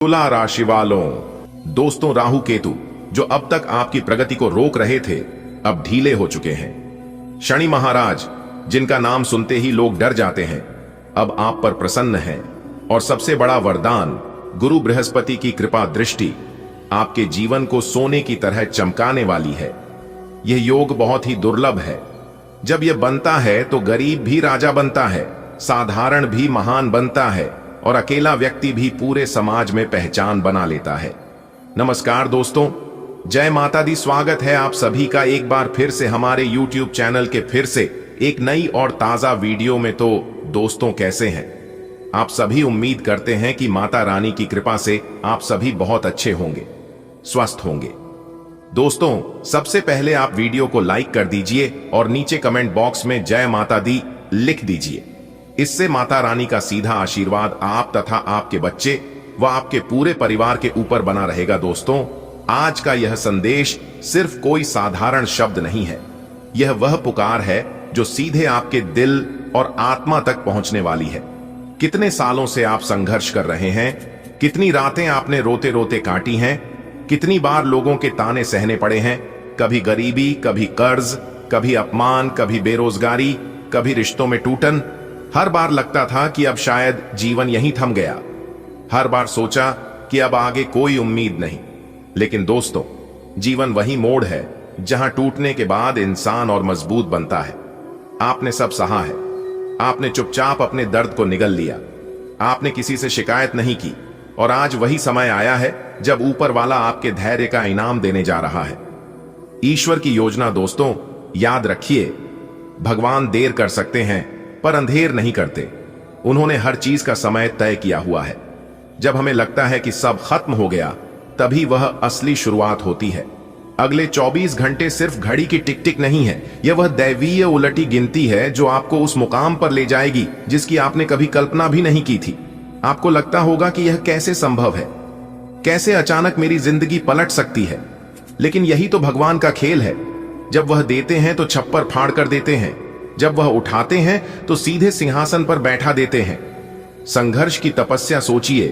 तुला राशि वालों, दोस्तों, राहु केतु जो अब तक आपकी प्रगति को रोक रहे थे अब ढीले हो चुके हैं। शनि महाराज जिनका नाम सुनते ही लोग डर जाते हैं अब आप पर प्रसन्न हैं। और सबसे बड़ा वरदान गुरु बृहस्पति की कृपा दृष्टि आपके जीवन को सोने की तरह चमकाने वाली है। यह योग बहुत ही दुर्लभ है। जब यह बनता है तो गरीब भी राजा बनता है, साधारण भी महान बनता है और अकेला व्यक्ति भी पूरे समाज में पहचान बना लेता है। नमस्कार दोस्तों, जय माता दी। स्वागत है आप सभी का एक बार फिर से हमारे YouTube चैनल के फिर से एक नई और ताजा वीडियो में। तो दोस्तों, कैसे हैं आप सभी? उम्मीद करते हैं कि माता रानी की कृपा से आप सभी बहुत अच्छे होंगे, स्वस्थ होंगे। दोस्तों, सबसे पहले आप वीडियो को लाइक कर दीजिए और नीचे कमेंट बॉक्स में जय माता दी लिख दीजिए। इससे माता रानी का सीधा आशीर्वाद आप तथा आपके बच्चे व आपके पूरे परिवार के ऊपर बना रहेगा। दोस्तों, आज का यह संदेश सिर्फ कोई साधारण शब्द नहीं है। यह वह पुकार है जो सीधे आपके दिल और आत्मा तक पहुंचने वाली है। कितने सालों से आप संघर्ष कर रहे हैं, कितनी रातें आपने रोते रोते काटी हैं, कितनी बार लोगों के ताने सहने पड़े हैं। कभी गरीबी, कभी कर्ज, कभी अपमान, कभी बेरोजगारी, कभी रिश्तों में टूटन। हर बार लगता था कि अब शायद जीवन यहीं थम गया। हर बार सोचा कि अब आगे कोई उम्मीद नहीं। लेकिन दोस्तों, जीवन वही मोड़ है जहां टूटने के बाद इंसान और मजबूत बनता है। आपने सब सहा है, आपने चुपचाप अपने दर्द को निगल लिया, आपने किसी से शिकायत नहीं की और आज वही समय आया है जब ऊपर वाला आपके धैर्य का इनाम देने जा रहा है। ईश्वर की योजना दोस्तों, याद रखिए, भगवान देर कर सकते हैं पर अंधेर नहीं करते। उन्होंने हर चीज का समय तय किया हुआ है। जब हमें लगता है कि सब खत्म हो गया, तभी वह असली शुरुआत होती है। अगले 24 घंटे सिर्फ घड़ी की टिक टिक नहीं है, यह वह दैवीय उलटी गिनती है जो आपको उस मुकाम पर ले जाएगी जिसकी आपने कभी कल्पना भी नहीं की थी। आपको लगता होगा कि यह कैसे संभव है, कैसे अचानक मेरी जिंदगी पलट सकती है। लेकिन यही तो भगवान का खेल है। जब वह देते हैं तो छप्पर फाड़ कर देते हैं, जब वह उठाते हैं तो सीधे सिंहासन पर बैठा देते हैं। संघर्ष की तपस्या सोचिए,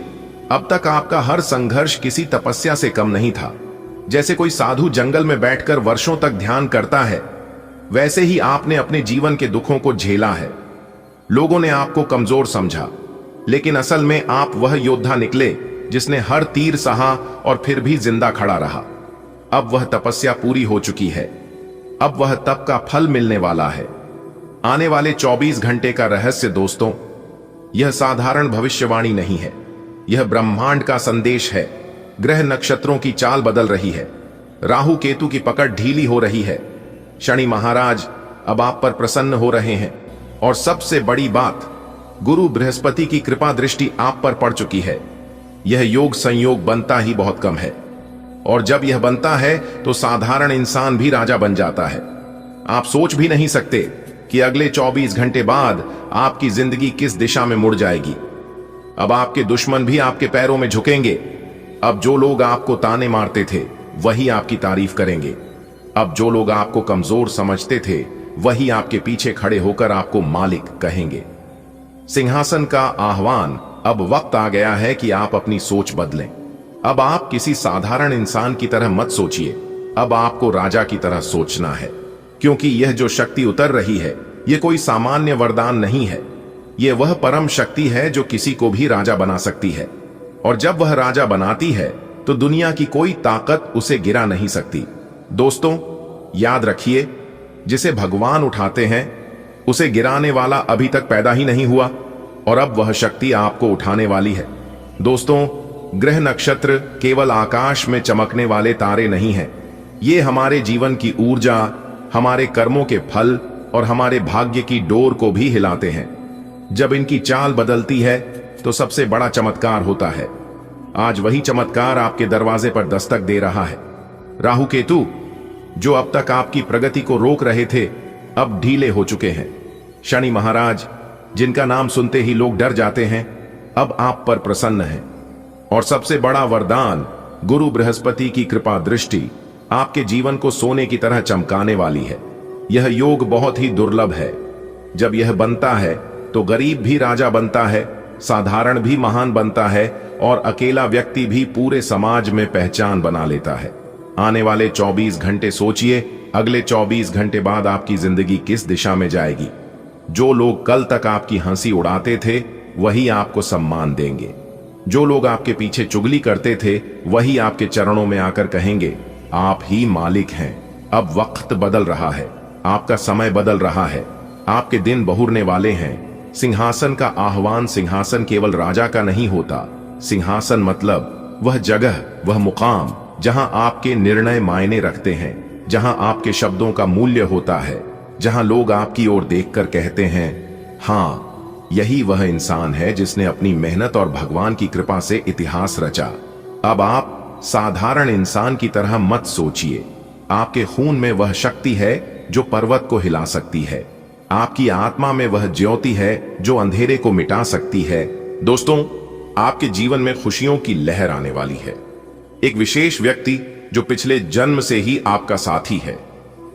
अब तक आपका हर संघर्ष किसी तपस्या से कम नहीं था। जैसे कोई साधु जंगल में बैठकर वर्षों तक ध्यान करता है, वैसे ही आपने अपने जीवन के दुखों को झेला है। लोगों ने आपको कमजोर समझा, लेकिन असल में आप वह योद्धा निकले जिसने हर तीर सहा और फिर भी जिंदा खड़ा रहा। अब वह तपस्या पूरी हो चुकी है, अब वह तप का फल मिलने वाला है। आने वाले 24 घंटे का रहस्य दोस्तों, यह साधारण भविष्यवाणी नहीं है, यह ब्रह्मांड का संदेश है। ग्रह नक्षत्रों की चाल बदल रही है, राहु केतु की पकड़ ढीली हो रही है, शनि महाराज अब आप पर प्रसन्न हो रहे हैं और सबसे बड़ी बात, गुरु बृहस्पति की कृपा दृष्टि आप पर पड़ चुकी है। यह योग संयोग बनता ही बहुत कम है और जब यह बनता है तो साधारण इंसान भी राजा बन जाता है। आप सोच भी नहीं सकते कि अगले 24 घंटे बाद आपकी जिंदगी किस दिशा में मुड़ जाएगी। अब आपके दुश्मन भी आपके पैरों में झुकेंगे। अब जो लोग आपको ताने मारते थे वही आपकी तारीफ करेंगे। अब जो लोग आपको कमजोर समझते थे वही आपके पीछे खड़े होकर आपको मालिक कहेंगे। सिंहासन का आह्वान, अब वक्त आ गया है कि आप अपनी सोच बदलें। अब आप किसी साधारण इंसान की तरह मत सोचिए, अब आपको राजा की तरह सोचना है। क्योंकि यह जो शक्ति उतर रही है, यह कोई सामान्य वरदान नहीं है, यह वह परम शक्ति है जो किसी को भी राजा बना सकती है। और जब वह राजा बनाती है तो दुनिया की कोई ताकत उसे गिरा नहीं सकती। दोस्तों, याद रखिए, जिसे भगवान उठाते हैं उसे गिराने वाला अभी तक पैदा ही नहीं हुआ और अब वह शक्ति आपको उठाने वाली है। दोस्तों, ग्रह नक्षत्र केवल आकाश में चमकने वाले तारे नहीं हैं, ये हमारे जीवन की ऊर्जा, हमारे कर्मों के फल और हमारे भाग्य की डोर को भी हिलाते हैं। जब इनकी चाल बदलती है तो सबसे बड़ा चमत्कार होता है। आज वही चमत्कार आपके दरवाजे पर दस्तक दे रहा है। राहु केतु जो अब तक आपकी प्रगति को रोक रहे थे अब ढीले हो चुके हैं। शनि महाराज जिनका नाम सुनते ही लोग डर जाते हैं अब आप पर प्रसन्न हैं। और सबसे बड़ा वरदान, गुरु बृहस्पति की कृपा दृष्टि आपके जीवन को सोने की तरह चमकाने वाली है। यह योग बहुत ही दुर्लभ है। जब यह बनता है तो गरीब भी राजा बनता है, साधारण भी महान बनता है और अकेला व्यक्ति भी पूरे समाज में पहचान बना लेता है। आने वाले 24 घंटे सोचिए, अगले 24 घंटे बाद आपकी जिंदगी किस दिशा में जाएगी। जो लोग कल तक आपकी हंसी उड़ाते थे वही आपको सम्मान देंगे। जो लोग आपके पीछे चुगली करते थे वही आपके चरणों में आकर कहेंगे आप ही मालिक हैं। अब वक्त बदल रहा है, आपका समय बदल रहा है, आपके दिन बहुरने वाले हैं। सिंहासन का आह्वान सिंहासन केवल राजा का नहीं होता। सिंहासन मतलब वह जगह, वह मुकाम जहां आपके निर्णय मायने रखते हैं, जहां आपके शब्दों का मूल्य होता है, जहां लोग आपकी ओर देखकर कहते हैं हां, यही वह इंसान है जिसने अपनी मेहनत और भगवान की कृपा से इतिहास रचा। अब आप साधारण इंसान की तरह मत सोचिए। आपके खून में वह शक्ति है जो पर्वत को हिला सकती है। आपकी आत्मा में वह ज्योति है जो अंधेरे को मिटा सकती है। दोस्तों, आपके जीवन में खुशियों की लहर आने वाली है। एक विशेष व्यक्ति जो पिछले जन्म से ही आपका साथी है,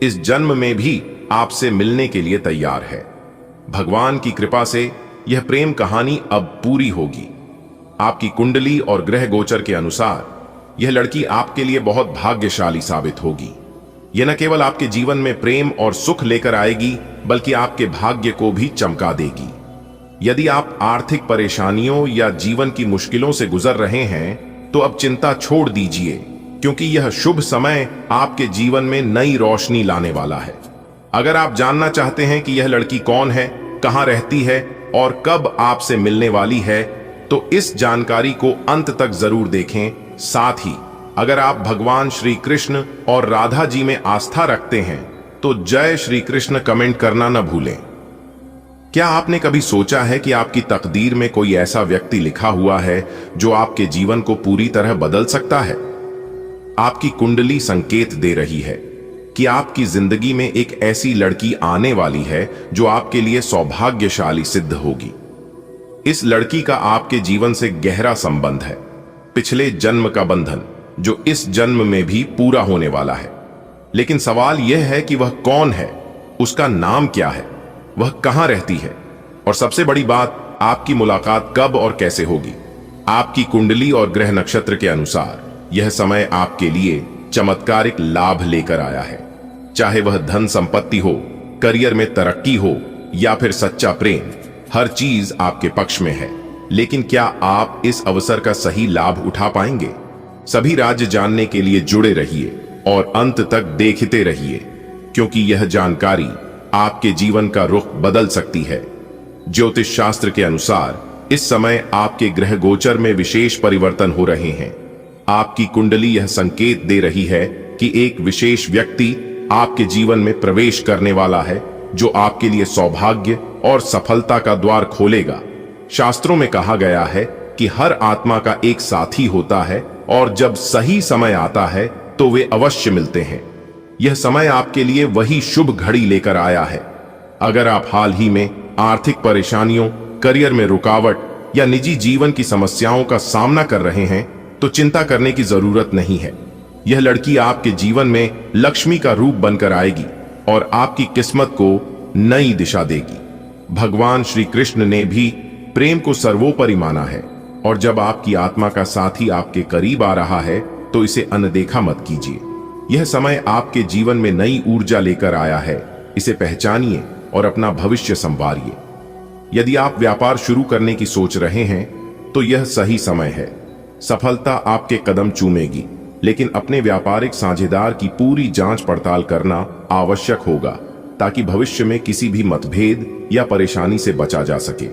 इस जन्म में भी आपसे मिलने के लिए तैयार है। भगवान की कृपा से यह प्रेम कहानी अब पूरी होगी। आपकी कुंडली और ग्रह गोचर के अनुसार यह लड़की आपके लिए बहुत भाग्यशाली साबित होगी। यह न केवल आपके जीवन में प्रेम और सुख लेकर आएगी, बल्कि आपके भाग्य को भी चमका देगी। यदि आप आर्थिक परेशानियों या जीवन की मुश्किलों से गुजर रहे हैं तो अब चिंता छोड़ दीजिए, क्योंकि यह शुभ समय आपके जीवन में नई रोशनी लाने वाला है। अगर आप जानना चाहते हैं कि यह लड़की कौन है, कहां रहती है और कब आपसे मिलने वाली है, तो इस जानकारी को अंत तक जरूर देखें। साथ ही अगर आप भगवान श्री कृष्ण और राधा जी में आस्था रखते हैं तो जय श्री कृष्ण कमेंट करना न भूलें। क्या आपने कभी सोचा है कि आपकी तकदीर में कोई ऐसा व्यक्ति लिखा हुआ है जो आपके जीवन को पूरी तरह बदल सकता है? आपकी कुंडली संकेत दे रही है कि आपकी जिंदगी में एक ऐसी लड़की आने वाली है जो आपके लिए सौभाग्यशाली सिद्ध होगी। इस लड़की का आपके जीवन से गहरा संबंध है, पिछले जन्म का बंधन जो इस जन्म में भी पूरा होने वाला है। लेकिन सवाल यह है कि वह कौन है, उसका नाम क्या है, वह कहां रहती है, और सबसे बड़ी बात, आपकी मुलाकात कब और कैसे होगी। आपकी कुंडली और ग्रह नक्षत्र के अनुसार यह समय आपके लिए चमत्कारिक लाभ लेकर आया है। चाहे वह धन संपत्ति हो, करियर में तरक्की हो या फिर सच्चा प्रेम, हर चीज आपके पक्ष में है। लेकिन क्या आप इस अवसर का सही लाभ उठा पाएंगे? सभी राज्य जानने के लिए जुड़े रहिए और अंत तक देखते रहिए, क्योंकि यह जानकारी आपके जीवन का रुख बदल सकती है। ज्योतिष शास्त्र के अनुसार इस समय आपके ग्रह गोचर में विशेष परिवर्तन हो रहे हैं। आपकी कुंडली यह संकेत दे रही है कि एक विशेष व्यक्ति आपके जीवन में प्रवेश करने वाला है जो आपके लिए सौभाग्य और सफलता का द्वार खोलेगा। शास्त्रों में कहा गया है कि हर आत्मा का एक साथी होता है और जब सही समय आता है तो वे अवश्य मिलते हैं। यह समय आपके लिए वही शुभ घड़ी लेकर आया है। अगर आप हाल ही में आर्थिक परेशानियों, करियर में रुकावट या निजी जीवन की समस्याओं का सामना कर रहे हैं तो चिंता करने की जरूरत नहीं है। यह लड़की आपके जीवन में लक्ष्मी का रूप बनकर आएगी और आपकी किस्मत को नई दिशा देगी। भगवान श्री कृष्ण ने भी प्रेम को सर्वोपरि माना है, और जब आपकी आत्मा का साथी आपके करीब आ रहा है तो इसे अनदेखा मत कीजिए। यह समय आपके जीवन में नई ऊर्जा लेकर आया है। इसे पहचानिए और अपना भविष्य संवारिए। यदि आप व्यापार शुरू करने की सोच रहे हैं तो यह सही समय है। सफलता आपके कदम चूमेगी, लेकिन अपने व्यापारिक साझेदार की पूरी जांच पड़ताल करना आवश्यक होगा ताकि भविष्य में किसी भी मतभेद या परेशानी से बचा जा सके।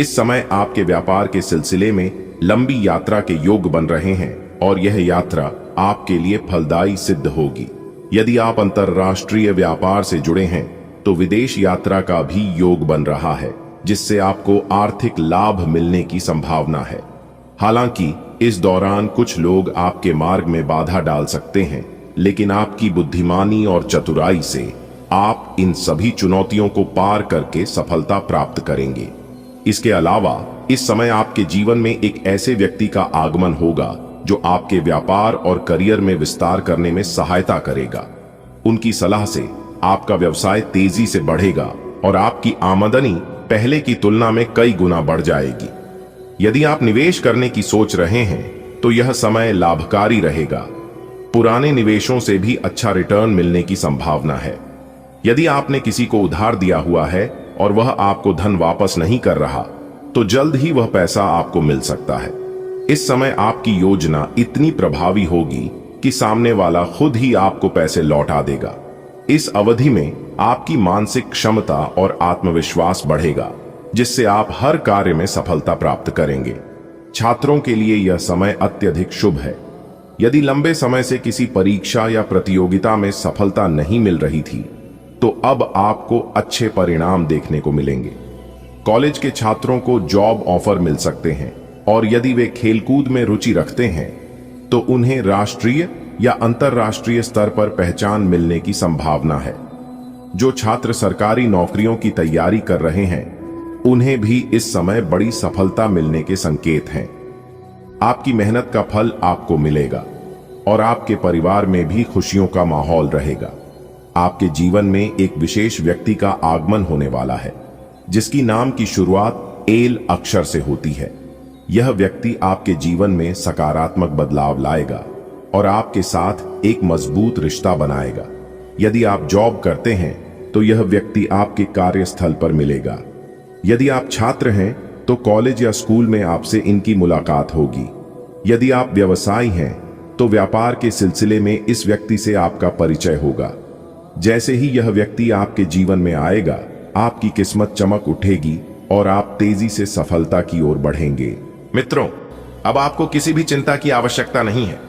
इस समय आपके व्यापार के सिलसिले में लंबी यात्रा के योग बन रहे हैं और यह यात्रा आपके लिए फलदायी सिद्ध होगी। यदि आप अंतर्राष्ट्रीय व्यापार से जुड़े हैं तो विदेश यात्रा का भी योग बन रहा है, जिससे आपको आर्थिक लाभ मिलने की संभावना है। हालांकि इस दौरान कुछ लोग आपके मार्ग में बाधा डाल सकते हैं, लेकिन आपकी बुद्धिमानी और चतुराई से आप इन सभी चुनौतियों को पार करके सफलता प्राप्त करेंगे। इसके अलावा इस समय आपके जीवन में एक ऐसे व्यक्ति का आगमन होगा जो आपके व्यापार और करियर में विस्तार करने में सहायता करेगा। उनकी सलाह से आपका व्यवसाय तेजी से बढ़ेगा और आपकी आमदनी पहले की तुलना में कई गुना बढ़ जाएगी। यदि आप निवेश करने की सोच रहे हैं तो यह समय लाभकारी रहेगा। पुराने निवेशों से भी अच्छा रिटर्न मिलने की संभावना है। यदि आपने किसी को उधार दिया हुआ है और वह आपको धन वापस नहीं कर रहा, तो जल्द ही वह पैसा आपको मिल सकता है। इस समय आपकी योजना इतनी प्रभावी होगी कि सामने वाला खुद ही आपको पैसे लौटा देगा। इस अवधि में आपकी मानसिक क्षमता और आत्मविश्वास बढ़ेगा, जिससे आप हर कार्य में सफलता प्राप्त करेंगे। छात्रों के लिए यह समय अत्यधिक शुभ है। यदि लंबे समय से किसी परीक्षा या प्रतियोगिता में सफलता नहीं मिल रही थी, तो अब आपको अच्छे परिणाम देखने को मिलेंगे। कॉलेज के छात्रों को जॉब ऑफर मिल सकते हैं, और यदि वे खेलकूद में रुचि रखते हैं तो उन्हें राष्ट्रीय या अंतर्राष्ट्रीय स्तर पर पहचान मिलने की संभावना है। जो छात्र सरकारी नौकरियों की तैयारी कर रहे हैं, उन्हें भी इस समय बड़ी सफलता मिलने के संकेत हैं। आपकी मेहनत का फल आपको मिलेगा और आपके परिवार में भी खुशियों का माहौल रहेगा। आपके जीवन में एक विशेष व्यक्ति का आगमन होने वाला है, जिसकी नाम की शुरुआत एल अक्षर से होती है। यह व्यक्ति आपके जीवन में सकारात्मक बदलाव लाएगा और आपके साथ एक मजबूत रिश्ता बनाएगा। यदि आप जॉब करते हैं तो यह व्यक्ति आपके कार्यस्थल पर मिलेगा। यदि आप छात्र हैं तो कॉलेज या स्कूल में आपसे इनकी मुलाकात होगी। यदि आप व्यवसायी हैं तो व्यापार के सिलसिले में इस व्यक्ति से आपका परिचय होगा। जैसे ही यह व्यक्ति आपके जीवन में आएगा, आपकी किस्मत चमक उठेगी और आप तेजी से सफलता की ओर बढ़ेंगे। मित्रों, अब आपको किसी भी चिंता की आवश्यकता नहीं है।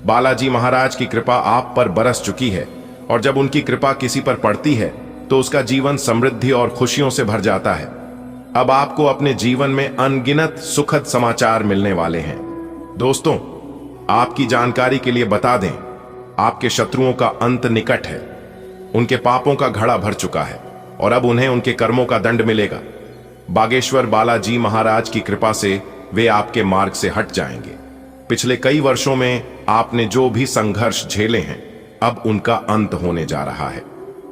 बालाजी महाराज की कृपा आप पर बरस चुकी है, और जब उनकी कृपा किसी पर पड़ती है तो उसका जीवन समृद्धि और खुशियों से भर जाता है। अब आपको अपने जीवन में अनगिनत सुखद समाचार मिलने वाले हैं। दोस्तों, आपकी जानकारी के लिए बता दें, आपके शत्रुओं का अंत निकट है। उनके पापों का घड़ा भर चुका है और अब उन्हें उनके कर्मों का दंड मिलेगा। बागेश्वर बालाजी महाराज की कृपा से वे आपके मार्ग से हट जाएंगे। पिछले कई वर्षों में आपने जो भी संघर्ष झेले हैं, अब उनका अंत होने जा रहा है।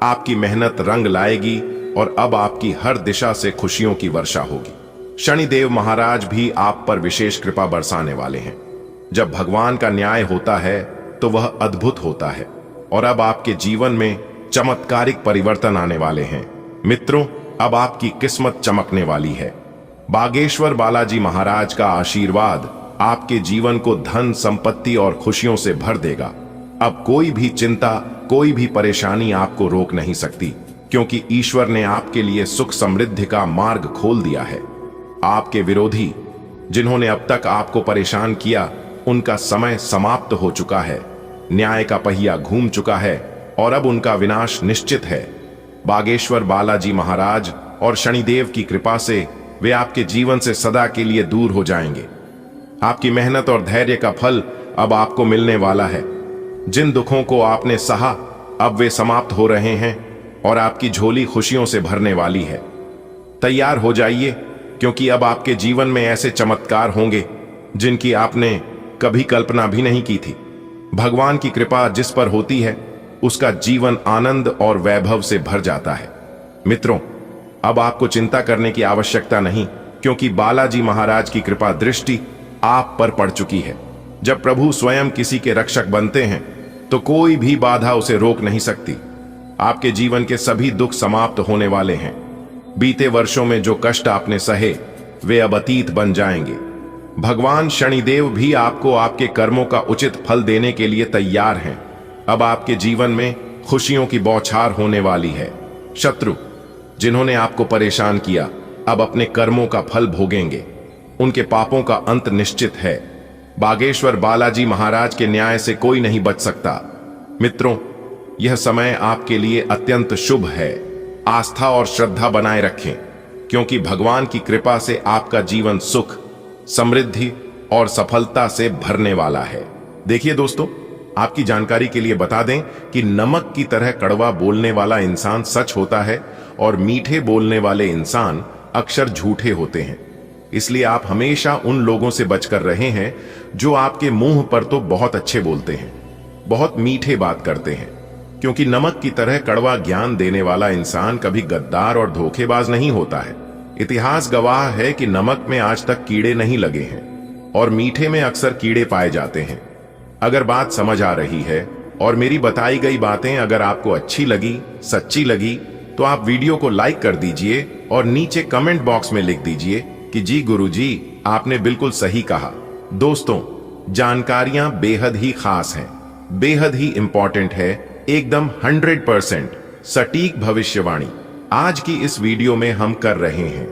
आपकी मेहनत रंग लाएगी और अब आपकी हर दिशा से खुशियों की वर्षा होगी। शनिदेव महाराज भी आप पर विशेष कृपा बरसाने वाले हैं। जब भगवान का न्याय होता है तो वह अद्भुत होता है, और अब आपके जीवन में चमत्कारिक परिवर्तन आने वाले हैं। मित्रों, अब आपकी किस्मत चमकने वाली है। बागेश्वर बालाजी महाराज का आशीर्वाद आपके जीवन को धन, संपत्ति और खुशियों से भर देगा। अब कोई भी चिंता, कोई भी परेशानी आपको रोक नहीं सकती, क्योंकि ईश्वर ने आपके लिए सुख समृद्धि का मार्ग खोल दिया है। आपके विरोधी, जिन्होंने अब तक आपको परेशान किया, उनका समय समाप्त हो चुका है। न्याय का पहिया घूम चुका है और अब उनका विनाश निश्चित है। बागेश्वर बालाजी महाराज और शनिदेव की कृपा से वे आपके जीवन से सदा के लिए दूर हो जाएंगे। आपकी मेहनत और धैर्य का फल अब आपको मिलने वाला है। जिन दुखों को आपने सहा, अब वे समाप्त हो रहे हैं और आपकी झोली खुशियों से भरने वाली है। तैयार हो जाइए, क्योंकि अब आपके जीवन में ऐसे चमत्कार होंगे जिनकी आपने कभी कल्पना भी नहीं की थी। भगवान की कृपा जिस पर होती है, उसका जीवन आनंद और वैभव से भर जाता है। मित्रों, अब आपको चिंता करने की आवश्यकता नहीं, क्योंकि बालाजी महाराज की कृपा दृष्टि आप पर पड़ चुकी है। जब प्रभु स्वयं किसी के रक्षक बनते हैं तो कोई भी बाधा उसे रोक नहीं सकती। आपके जीवन के सभी दुख समाप्त होने वाले हैं। बीते वर्षों में जो कष्ट आपने सहे, वे अब अतीत बन जाएंगे। भगवान शनिदेव भी आपको आपके कर्मों का उचित फल देने के लिए तैयार हैं। अब आपके जीवन में खुशियों की बौछार होने वाली है। शत्रु, जिन्होंने आपको परेशान किया, अब अपने कर्मों का फल भोगेंगे। उनके पापों का अंत निश्चित है। बागेश्वर बालाजी महाराज के न्याय से कोई नहीं बच सकता। मित्रों, यह समय आपके लिए अत्यंत शुभ है। आस्था और श्रद्धा बनाए रखें, क्योंकि भगवान की कृपा से आपका जीवन सुख, समृद्धि और सफलता से भरने वाला है। देखिए दोस्तों, आपकी जानकारी के लिए बता दें कि नमक की तरह कड़वा बोलने वाला इंसान सच होता है और मीठे बोलने वाले इंसान अक्सर झूठे होते हैं। इसलिए आप हमेशा उन लोगों से बचकर रहे हैं जो आपके मुंह पर तो बहुत अच्छे बोलते हैं, बहुत मीठे बात करते हैं, क्योंकि नमक की तरह कड़वा ज्ञान देने वाला इंसान कभी गद्दार और धोखेबाज नहीं होता है। इतिहास गवाह है कि नमक में आज तक कीड़े नहीं लगे हैं और मीठे में अक्सर कीड़े पाए जाते हैं। अगर बात समझ आ रही है और मेरी बताई गई बातें अगर आपको अच्छी लगी, सच्ची लगी, तो आप वीडियो को लाइक कर दीजिए और नीचे कमेंट बॉक्स में लिख दीजिए कि जी गुरुजी, आपने बिल्कुल सही कहा। दोस्तों, जानकारियां बेहद ही खास हैं, बेहद ही इंपॉर्टेंट है, एकदम 100% सटीक भविष्यवाणी आज की इस वीडियो में हम कर रहे हैं।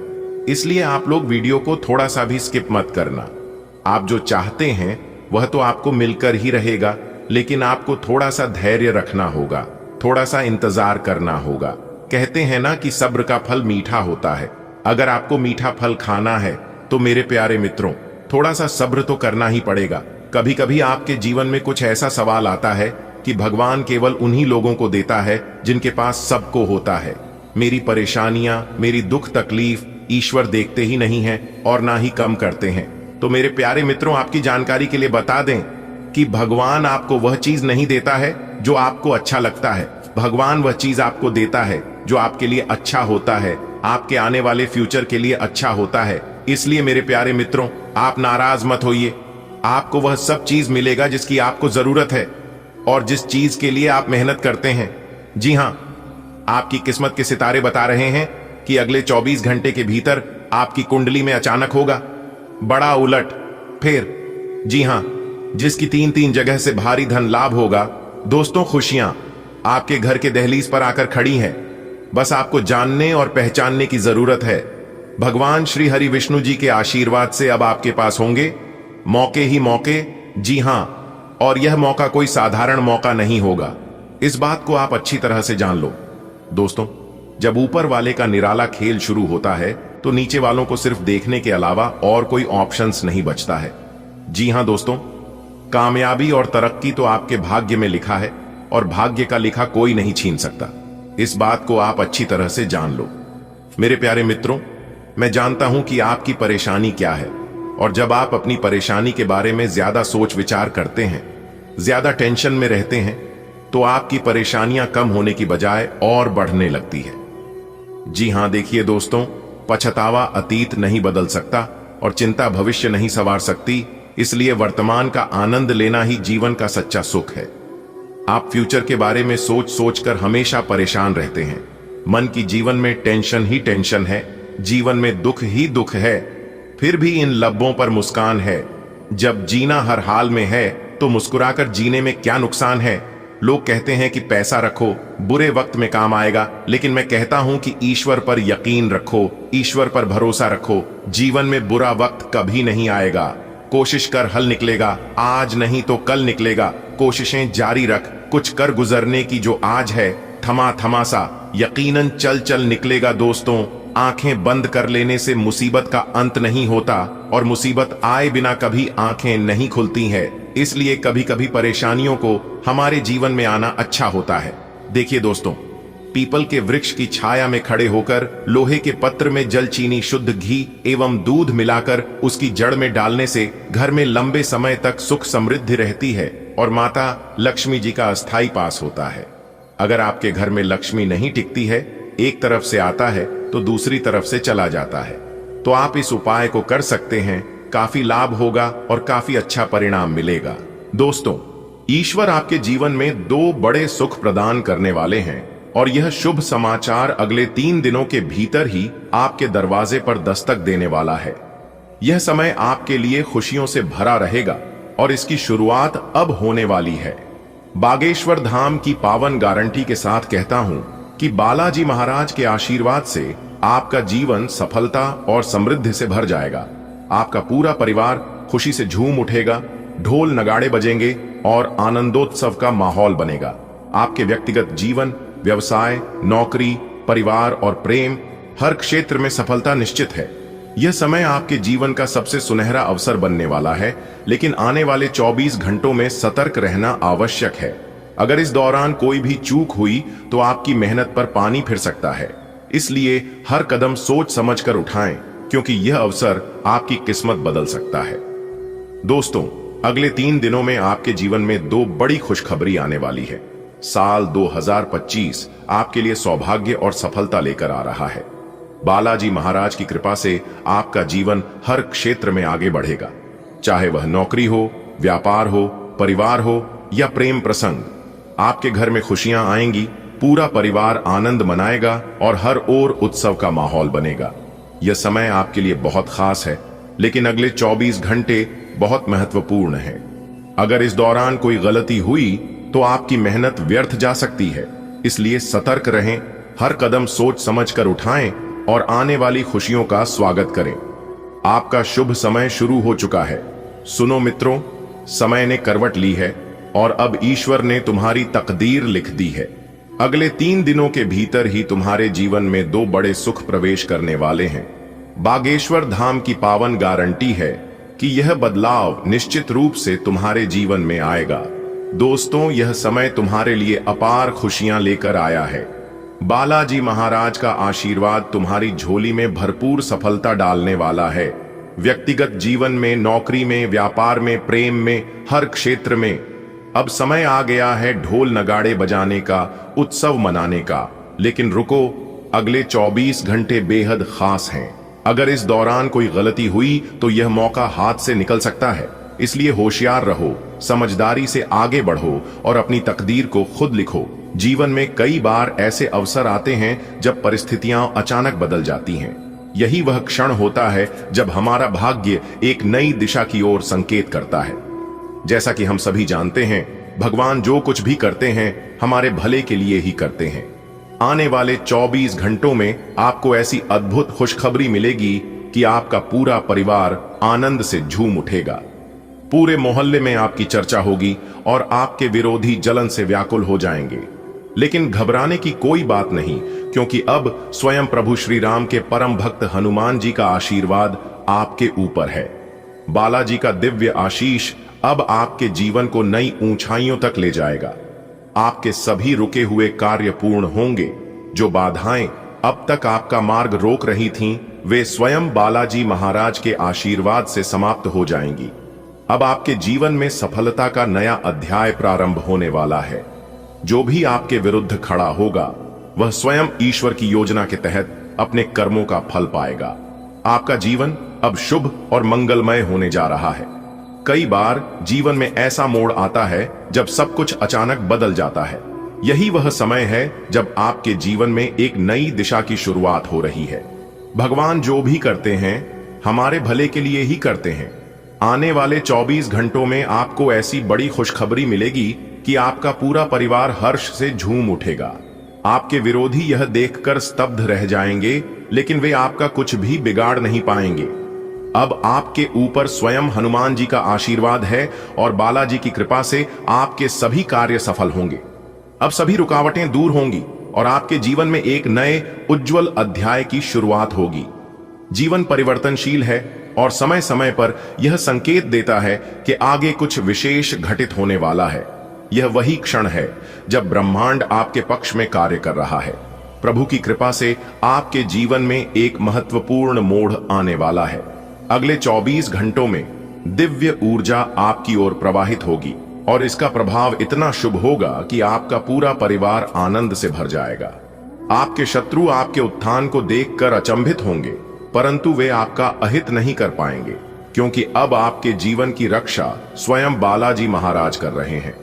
इसलिए आप लोग वीडियो को थोड़ा सा भी स्किप मत करना। आप जो चाहते हैं वह तो आपको मिलकर ही रहेगा, लेकिन आपको थोड़ा सा धैर्य रखना होगा, थोड़ा सा इंतजार करना होगा। कहते हैं ना कि सब्र का फल मीठा होता है। अगर आपको मीठा फल खाना है तो मेरे प्यारे मित्रों, थोड़ा सा सब्र तो करना ही पड़ेगा। कभी कभी आपके जीवन में कुछ ऐसा सवाल आता है कि भगवान केवल उन्हीं लोगों को देता है जिनके पास सबको होता है। मेरी परेशानियां, मेरी दुख तकलीफ ईश्वर देखते ही नहीं है और ना ही कम करते हैं। तो मेरे प्यारे मित्रों, आपकी जानकारी के लिए बता दें कि भगवान आपको वह चीज नहीं देता है जो आपको अच्छा लगता है। भगवान वह चीज आपको देता है जो आपके लिए अच्छा होता है, आपके आने वाले फ्यूचर के लिए अच्छा होता है। इसलिए मेरे प्यारे मित्रों, आप नाराज मत होइए। आपको वह सब चीज मिलेगा जिसकी आपको जरूरत है और जिस चीज के लिए आप मेहनत करते हैं। जी हां, आपकी किस्मत के सितारे बता रहे हैं कि अगले 24 घंटे के भीतर आपकी कुंडली में अचानक होगा बड़ा उलट फेर। जी हां, जिसकी 3-3 जगह से भारी धन लाभ होगा। दोस्तों, खुशियां आपके घर के दहलीज पर आकर खड़ी हैं। बस आपको जानने और पहचानने की जरूरत है। भगवान श्री हरि विष्णु जी के आशीर्वाद से अब आपके पास होंगे मौके ही मौके। जी हां, और यह मौका कोई साधारण मौका नहीं होगा। इस बात को आप अच्छी तरह से जान लो। दोस्तों, जब ऊपर वाले का निराला खेल शुरू होता है तो नीचे वालों को सिर्फ देखने के अलावा और कोई ऑप्शंस नहीं बचता है। जी हां दोस्तों, कामयाबी और तरक्की तो आपके भाग्य में लिखा है और भाग्य का लिखा कोई नहीं छीन सकता। इस बात को आप अच्छी तरह से जान लो। मेरे प्यारे मित्रों, मैं जानता हूं कि आपकी परेशानी क्या है, और जब आप अपनी परेशानी के बारे में ज्यादा सोच विचार करते हैं, ज्यादा टेंशन में रहते हैं, तो आपकी परेशानियां कम होने की बजाय और बढ़ने लगती है। जी हां, देखिए दोस्तों, पछतावा अतीत नहीं बदल सकता और चिंता भविष्य नहीं संवार सकती। इसलिए वर्तमान का आनंद लेना ही जीवन का सच्चा सुख है। आप फ्यूचर के बारे में सोच सोचकर हमेशा परेशान रहते हैं। मन की जीवन में टेंशन ही टेंशन है, जीवन में दुख ही दुख है, फिर भी इन लब्बों पर मुस्कान है। जब जीना हर हाल में है तो मुस्कुराकर जीने में क्या नुकसान है। लोग कहते हैं कि पैसा रखो, बुरे वक्त में काम आएगा, लेकिन मैं कहता हूं कि ईश्वर पर यकीन रखो, ईश्वर पर भरोसा रखो। जीवन में बुरा वक्त कभी नहीं आएगा। कोशिश कर, हल निकलेगा। आज नहीं तो कल निकलेगा। कोशिशें जारी रख, कुछ कर गुजरने की जो आज है, थमा थमा सा यकीनन चल चल निकलेगा। दोस्तों, आंखें बंद कर लेने से मुसीबत का अंत नहीं होता और मुसीबत आए बिना कभी आंखें नहीं खुलती है। इसलिए कभी कभी परेशानियों को हमारे जीवन में आना अच्छा होता है। देखिए दोस्तों, पीपल के वृक्ष की छाया में खड़े होकर लोहे के पत्र में जल चीनी शुद्ध घी एवं दूध मिलाकर उसकी जड़ में डालने से घर में लंबे समय तक सुख समृद्धि रहती है और माता लक्ष्मी जी का अस्थायी पास होता है। अगर आपके घर में लक्ष्मी नहीं टिकती है, एक तरफ से आता है तो दूसरी तरफ से चला जाता है, तो आप इस उपाय को कर सकते हैं। काफी लाभ होगा और काफी अच्छा परिणाम मिलेगा। दोस्तों, ईश्वर आपके जीवन में 2 बड़े सुख प्रदान करने वाले हैं और यह शुभ समाचार अगले 3 दिनों के भीतर ही आपके दरवाजे पर दस्तक देने वाला है। यह समय आपके लिए खुशियों से भरा रहेगा और इसकी शुरुआत अब होने वाली है। बागेश्वर धाम की पावन गारंटी के साथ कहता हूं कि बालाजी महाराज के आशीर्वाद से आपका जीवन सफलता और समृद्धि से भर जाएगा। आपका पूरा परिवार खुशी से झूम उठेगा, ढोल नगाड़े बजेंगे और आनंदोत्सव का माहौल बनेगा। आपके व्यक्तिगत जीवन, व्यवसाय, नौकरी, परिवार और प्रेम, हर क्षेत्र में सफलता निश्चित है। यह समय आपके जीवन का सबसे सुनहरा अवसर बनने वाला है, लेकिन आने वाले 24 घंटों में सतर्क रहना आवश्यक है। अगर इस दौरान कोई भी चूक हुई तो आपकी मेहनत पर पानी फिर सकता है। इसलिए हर कदम सोच समझकर उठाएं, क्योंकि यह अवसर आपकी किस्मत बदल सकता है। दोस्तों, अगले 3 दिनों में आपके जीवन में 2 बड़ी खुशखबरी आने वाली है। साल 2025 आपके लिए सौभाग्य और सफलता लेकर आ रहा है। बालाजी महाराज की कृपा से आपका जीवन हर क्षेत्र में आगे बढ़ेगा, चाहे वह नौकरी हो, व्यापार हो, परिवार हो या प्रेम प्रसंग। आपके घर में खुशियां आएंगी, पूरा परिवार आनंद मनाएगा और हर ओर उत्सव का माहौल बनेगा। यह समय आपके लिए बहुत खास है, लेकिन अगले 24 घंटे बहुत महत्वपूर्ण है। अगर इस दौरान कोई गलती हुई तो आपकी मेहनत व्यर्थ जा सकती है, इसलिए सतर्क रहें, हर कदम सोच समझ कर उठाएं और आने वाली खुशियों का स्वागत करें। आपका शुभ समय शुरू हो चुका है। सुनो मित्रों, समय ने करवट ली है और अब ईश्वर ने तुम्हारी तकदीर लिख दी है। अगले 3 दिनों के भीतर ही तुम्हारे जीवन में 2 बड़े सुख प्रवेश करने वाले हैं। बागेश्वर धाम की पावन गारंटी है कि यह बदलाव निश्चित रूप से तुम्हारे जीवन में आएगा। दोस्तों, यह समय तुम्हारे लिए अपार खुशियां लेकर आया है। बालाजी महाराज का आशीर्वाद तुम्हारी झोली में भरपूर सफलता डालने वाला है। व्यक्तिगत जीवन में, नौकरी में, व्यापार में, प्रेम में, हर क्षेत्र में अब समय आ गया है ढोल नगाड़े बजाने का, उत्सव मनाने का। लेकिन रुको, अगले 24 घंटे बेहद खास हैं। अगर इस दौरान कोई गलती हुई तो यह मौका हाथ से निकल सकता है, इसलिए होशियार रहो, समझदारी से आगे बढ़ो और अपनी तकदीर को खुद लिखो। जीवन में कई बार ऐसे अवसर आते हैं जब परिस्थितियां अचानक बदल जाती हैं। यही वह क्षण होता है जब हमारा भाग्य एक नई दिशा की ओर संकेत करता है। जैसा कि हम सभी जानते हैं, भगवान जो कुछ भी करते हैं हमारे भले के लिए ही करते हैं। आने वाले 24 घंटों में आपको ऐसी अद्भुत खुशखबरी मिलेगी कि आपका पूरा परिवार आनंद से झूम उठेगा। पूरे मोहल्ले में आपकी चर्चा होगी और आपके विरोधी जलन से व्याकुल हो जाएंगे। लेकिन घबराने की कोई बात नहीं, क्योंकि अब स्वयं प्रभु श्री राम के परम भक्त हनुमान जी का आशीर्वाद आपके ऊपर है। बालाजी का दिव्य आशीष अब आपके जीवन को नई ऊंचाइयों तक ले जाएगा। आपके सभी रुके हुए कार्य पूर्ण होंगे। जो बाधाएं अब तक आपका मार्ग रोक रही थीं, वे स्वयं बालाजी महाराज के आशीर्वाद से समाप्त हो जाएंगी। अब आपके जीवन में सफलता का नया अध्याय प्रारंभ होने वाला है। जो भी आपके विरुद्ध खड़ा होगा वह स्वयं ईश्वर की योजना के तहत अपने कर्मों का फल पाएगा। आपका जीवन अब शुभ और मंगलमय होने जा रहा है। कई बार जीवन में ऐसा मोड़ आता है जब सब कुछ अचानक बदल जाता है। यही वह समय है जब आपके जीवन में एक नई दिशा की शुरुआत हो रही है। भगवान जो भी करते हैं हमारे भले के लिए ही करते हैं। आने वाले 24 घंटों में आपको ऐसी बड़ी खुशखबरी मिलेगी कि आपका पूरा परिवार हर्ष से झूम उठेगा। आपके विरोधी यह देखकर स्तब्ध रह जाएंगे, लेकिन वे आपका कुछ भी बिगाड़ नहीं पाएंगे। अब आपके ऊपर स्वयं हनुमान जी का आशीर्वाद है और बालाजी की कृपा से आपके सभी कार्य सफल होंगे। अब सभी रुकावटें दूर होंगी और आपके जीवन में एक नए उज्जवल अध्याय की शुरुआत होगी। जीवन परिवर्तनशील है और समय समय पर यह संकेत देता है कि आगे कुछ विशेष घटित होने वाला है। यह वही क्षण है जब ब्रह्मांड आपके पक्ष में कार्य कर रहा है। प्रभु की कृपा से आपके जीवन में एक महत्वपूर्ण मोड़ आने वाला है। अगले 24 घंटों में दिव्य ऊर्जा आपकी ओर प्रवाहित होगी और इसका प्रभाव इतना शुभ होगा कि आपका पूरा परिवार आनंद से भर जाएगा। आपके शत्रु आपके उत्थान को देखकर अचंभित होंगे, परंतु वे आपका अहित नहीं कर पाएंगे, क्योंकि अब आपके जीवन की रक्षा स्वयं बालाजी महाराज कर रहे हैं।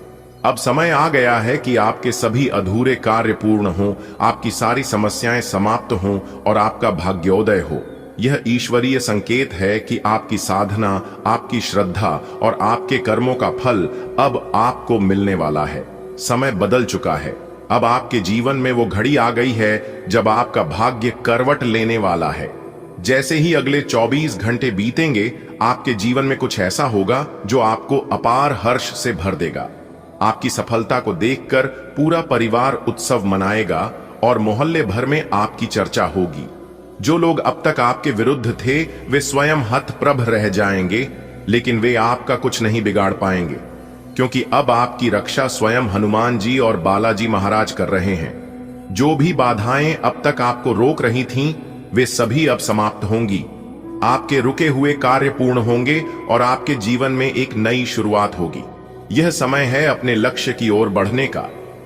अब समय आ गया है कि आपके सभी अधूरे कार्य पूर्ण हों, आपकी सारी समस्याएं समाप्त हों और आपका भाग्योदय हो। यह ईश्वरीय संकेत है कि आपकी साधना, आपकी श्रद्धा और आपके कर्मों का फल अब आपको मिलने वाला है। समय बदल चुका है। अब आपके जीवन में वो घड़ी आ गई है जब आपका भाग्य करवट लेने वाला है। जैसे ही अगले 24 घंटे बीतेंगे, आपके जीवन में कुछ ऐसा होगा जो आपको अपार हर्ष से भर देगा। आपकी सफलता को देखकर पूरा परिवार उत्सव मनाएगा और मोहल्ले भर में आपकी चर्चा होगी। जो लोग अब तक आपके विरुद्ध थे वे स्वयं हतप्रभ रह जाएंगे, लेकिन वे आपका कुछ नहीं बिगाड़ पाएंगे, क्योंकि अब आपकी रक्षा स्वयं हनुमान जी और बालाजी महाराज कर रहे हैं। जो भी बाधाएं अब तक आपको रोक रही थीं, वे सभी अब समाप्त होंगी। आपके रुके हुए कार्य पूर्ण होंगे और आपके जीवन में एक नई शुरुआत होगी। यह समय है अपने लक्ष्य की ओर बढ़ने का,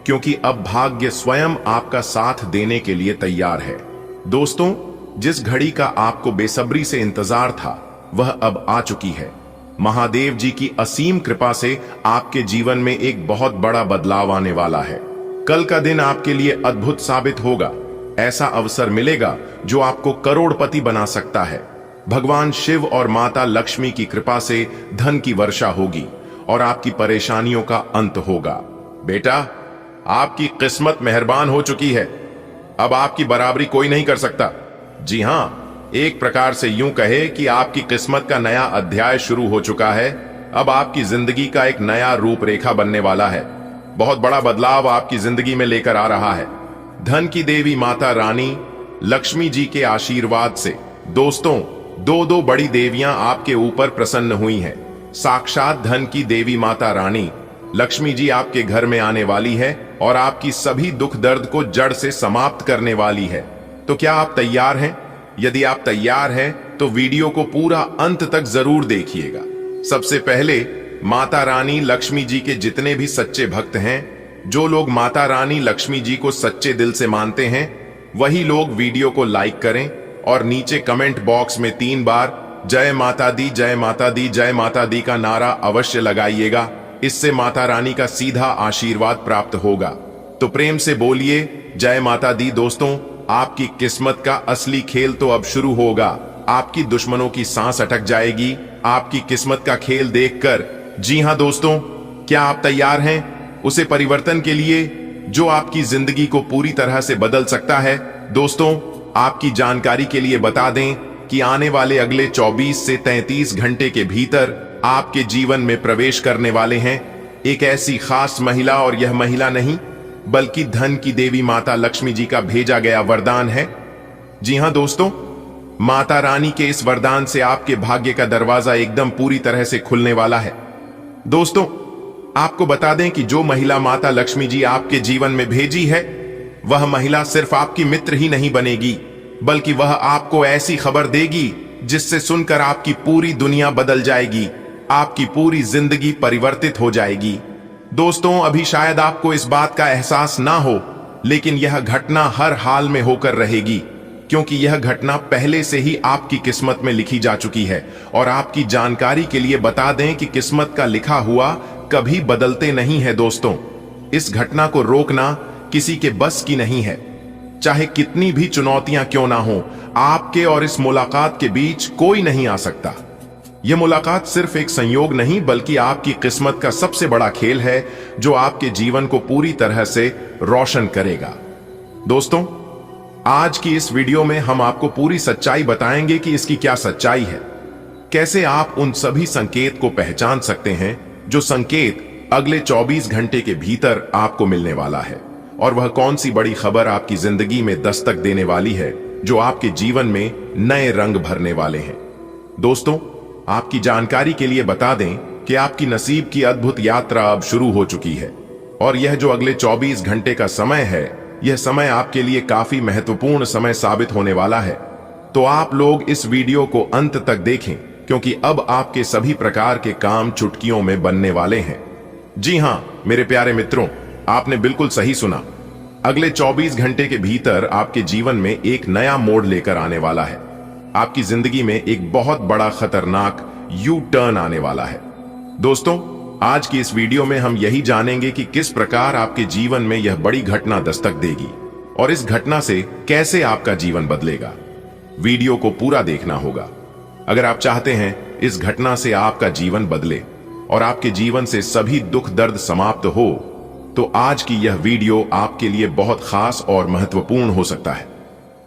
क्योंकि अब भाग्य स्वयं आपका साथ देने के लिए तैयार है। दोस्तों, जिस घड़ी का आपको बेसब्री से इंतजार था वह अब आ चुकी है। महादेव जी की असीम कृपा से आपके जीवन में एक बहुत बड़ा बदलाव आने वाला है। कल का दिन आपके लिए अद्भुत साबित होगा। ऐसा अवसर मिलेगा जो आपको करोड़पति बना सकता है। भगवान शिव और माता लक्ष्मी की कृपा से धन की वर्षा होगी और आपकी परेशानियों का अंत होगा। बेटा, आपकी किस्मत मेहरबान हो चुकी है। अब आपकी बराबरी कोई नहीं कर सकता। जी हां, एक प्रकार से यूं कहे कि आपकी किस्मत का नया अध्याय शुरू हो चुका है। अब आपकी जिंदगी का एक नया रूपरेखा बनने वाला है। बहुत बड़ा बदलाव आपकी जिंदगी में लेकर आ रहा है। धन की देवी माता रानी लक्ष्मी जी के आशीर्वाद से दोस्तों, दो बड़ी देवियां आपके ऊपर प्रसन्न हुई हैं। साक्षात धन की देवी माता रानी लक्ष्मी जी आपके घर में आने वाली है और आपकी सभी दुख दर्द को जड़ से समाप्त करने वाली है। तो क्या आप तैयार हैं? यदि आप तैयार हैं तो वीडियो को पूरा अंत तक जरूर देखिएगा। सबसे पहले माता रानी लक्ष्मी जी के जितने भी सच्चे भक्त हैं, जो लोग माता रानी लक्ष्मी जी को सच्चे दिल से मानते हैं, वही लोग वीडियो को लाइक करें और नीचे कमेंट बॉक्स में 3 बार जय माता दी, जय माता दी, जय माता दी का नारा अवश्य लगाइएगा। इससे माता रानी का सीधा आशीर्वाद प्राप्त होगा। तो प्रेम से बोलिए जय माता दी। दोस्तों, आपकी किस्मत का असली खेल तो अब शुरू होगा। आपकी दुश्मनों की सांस अटक जाएगी आपकी किस्मत का खेल देखकर। जी हां दोस्तों, क्या आप तैयार हैं उसे परिवर्तन के लिए जो आपकी जिंदगी को पूरी तरह से बदल सकता है? दोस्तों, आपकी जानकारी के लिए बता दें कि आने वाले अगले 24 से 33 घंटे के भीतर आपके जीवन में प्रवेश करने वाले हैं एक ऐसी खास महिला, और यह महिला नहीं बल्कि धन की देवी माता लक्ष्मी जी का भेजा गया वरदान है। जी हां दोस्तों, माता रानी के इस वरदान से आपके भाग्य का दरवाजा एकदम पूरी तरह से खुलने वाला है। दोस्तों, आपको बता दें कि जो महिला माता लक्ष्मी जी आपके जीवन में भेजी है, वह महिला सिर्फ आपकी मित्र ही नहीं बनेगी, बल्कि वह आपको ऐसी खबर देगी जिससे सुनकर आपकी पूरी दुनिया बदल जाएगी, आपकी पूरी जिंदगी परिवर्तित हो जाएगी। दोस्तों, अभी शायद आपको इस बात का एहसास ना हो, लेकिन यह घटना हर हाल में होकर रहेगी, क्योंकि यह घटना पहले से ही आपकी किस्मत में लिखी जा चुकी है। और आपकी जानकारी के लिए बता दें कि किस्मत का लिखा हुआ कभी बदलते नहीं है। दोस्तों, इस घटना को रोकना किसी के बस की नहीं है। चाहे कितनी भी चुनौतियां क्यों ना हो, आपके और इस मुलाकात के बीच कोई नहीं आ सकता। यह मुलाकात सिर्फ एक संयोग नहीं बल्कि आपकी किस्मत का सबसे बड़ा खेल है जो आपके जीवन को पूरी तरह से रोशन करेगा। दोस्तों, आज की इस वीडियो में हम आपको पूरी सच्चाई बताएंगे कि इसकी क्या सच्चाई है, कैसे आप उन सभी संकेत को पहचान सकते हैं जो संकेत अगले 24 घंटे के भीतर आपको मिलने वाला है, और वह कौन सी बड़ी खबर आपकी जिंदगी में दस्तक देने वाली है जो आपके जीवन में नए रंग भरने वाले हैं। दोस्तों, आपकी जानकारी के लिए बता दें कि आपकी नसीब की अद्भुत यात्रा अब शुरू हो चुकी है, और यह जो अगले 24 घंटे का समय है, यह समय आपके लिए काफी महत्वपूर्ण समय साबित होने वाला है। तो आप लोग इस वीडियो को अंत तक देखें, क्योंकि अब आपके सभी प्रकार के काम चुटकियों में बनने वाले हैं। जी हां मेरे प्यारे मित्रों, आपने बिल्कुल सही सुना। अगले 24 घंटे के भीतर आपके जीवन में एक नया मोड़ लेकर आने वाला है। आपकी जिंदगी में एक बहुत बड़ा खतरनाक यू टर्न आने वाला है। दोस्तों, आज की इस वीडियो में हम यही जानेंगे कि किस प्रकार आपके जीवन में यह बड़ी घटना दस्तक देगी और इस घटना से कैसे आपका जीवन बदलेगा। वीडियो को पूरा देखना होगा अगर आप चाहते हैं इस घटना से आपका जीवन बदले और आपके जीवन से सभी दुख दर्द समाप्त हो। तो आज की यह वीडियो आपके लिए बहुत खास और महत्वपूर्ण हो सकता है।